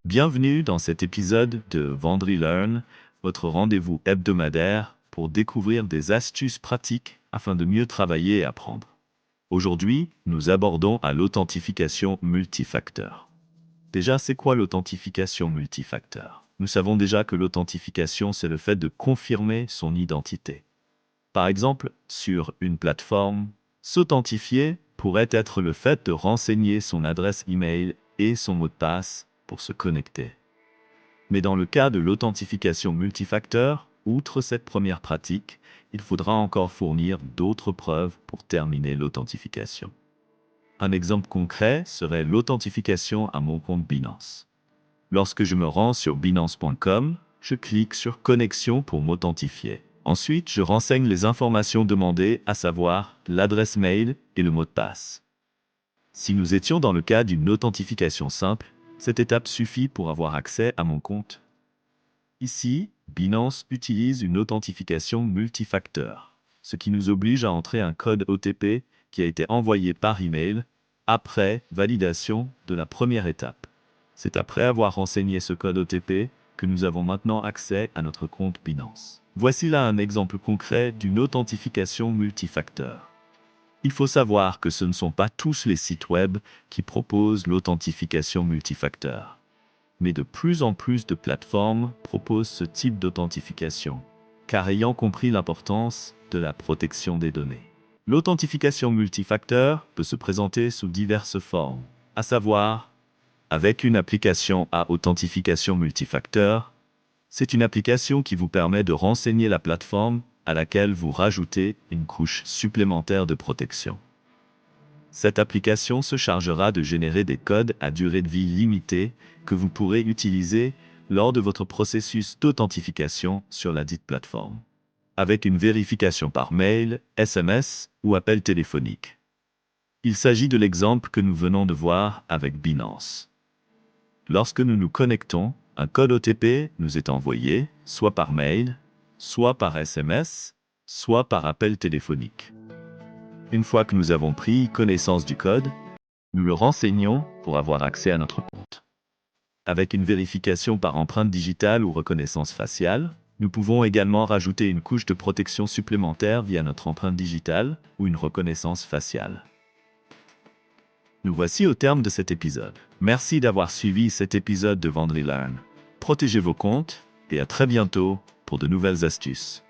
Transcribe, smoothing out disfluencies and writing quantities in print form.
Bienvenue dans cet épisode de Vendry Learn, votre rendez-vous hebdomadaire pour découvrir des astuces pratiques afin de mieux travailler et apprendre. Aujourd'hui, nous abordons l'authentification multifacteur. Déjà, c'est quoi l'authentification multifacteur? Nous savons déjà que l'authentification, c'est le fait de confirmer son identité. Par exemple, sur une plateforme, s'authentifier pourrait être le fait de renseigner son adresse email et son mot de passe pour se connecter. Mais dans le cas de l'authentification multifacteur, outre cette première pratique, il faudra encore fournir d'autres preuves pour terminer l'authentification. Un exemple concret serait l'authentification à mon compte Binance. Lorsque je me rends sur binance.com, je clique sur Connexion pour m'authentifier. Ensuite, je renseigne les informations demandées, à savoir l'adresse mail et le mot de passe. Si nous étions dans le cas d'une authentification simple, cette étape suffit pour avoir accès à mon compte. Ici, Binance utilise une authentification multifacteur, ce qui nous oblige à entrer un code OTP qui a été envoyé par email après validation de la première étape. C'est après avoir renseigné ce code OTP que nous avons maintenant accès à notre compte Binance. Voici là un exemple concret d'une authentification multifacteur. Il faut savoir que ce ne sont pas tous les sites web qui proposent l'authentification multifacteur. Mais de plus en plus de plateformes proposent ce type d'authentification, car ayant compris l'importance de la protection des données. L'authentification multifacteur peut se présenter sous diverses formes, à savoir, avec une application à authentification multifacteur, c'est une application qui vous permet de renseigner la plateforme à laquelle vous rajoutez une couche supplémentaire de protection. Cette application se chargera de générer des codes à durée de vie limitée que vous pourrez utiliser lors de votre processus d'authentification sur la dite plateforme, avec une vérification par mail, SMS ou appel téléphonique. Il s'agit de l'exemple que nous venons de voir avec Binance. Lorsque nous nous connectons, un code OTP nous est envoyé, soit par mail, soit par SMS, soit par appel téléphonique. Une fois que nous avons pris connaissance du code, nous le renseignons pour avoir accès à notre compte. Avec une vérification par empreinte digitale ou reconnaissance faciale, nous pouvons également rajouter une couche de protection supplémentaire via notre empreinte digitale ou une reconnaissance faciale. Nous voici au terme de cet épisode. Merci d'avoir suivi cet épisode de Vendry Learn. Protégez vos comptes et à très bientôt pour de nouvelles astuces.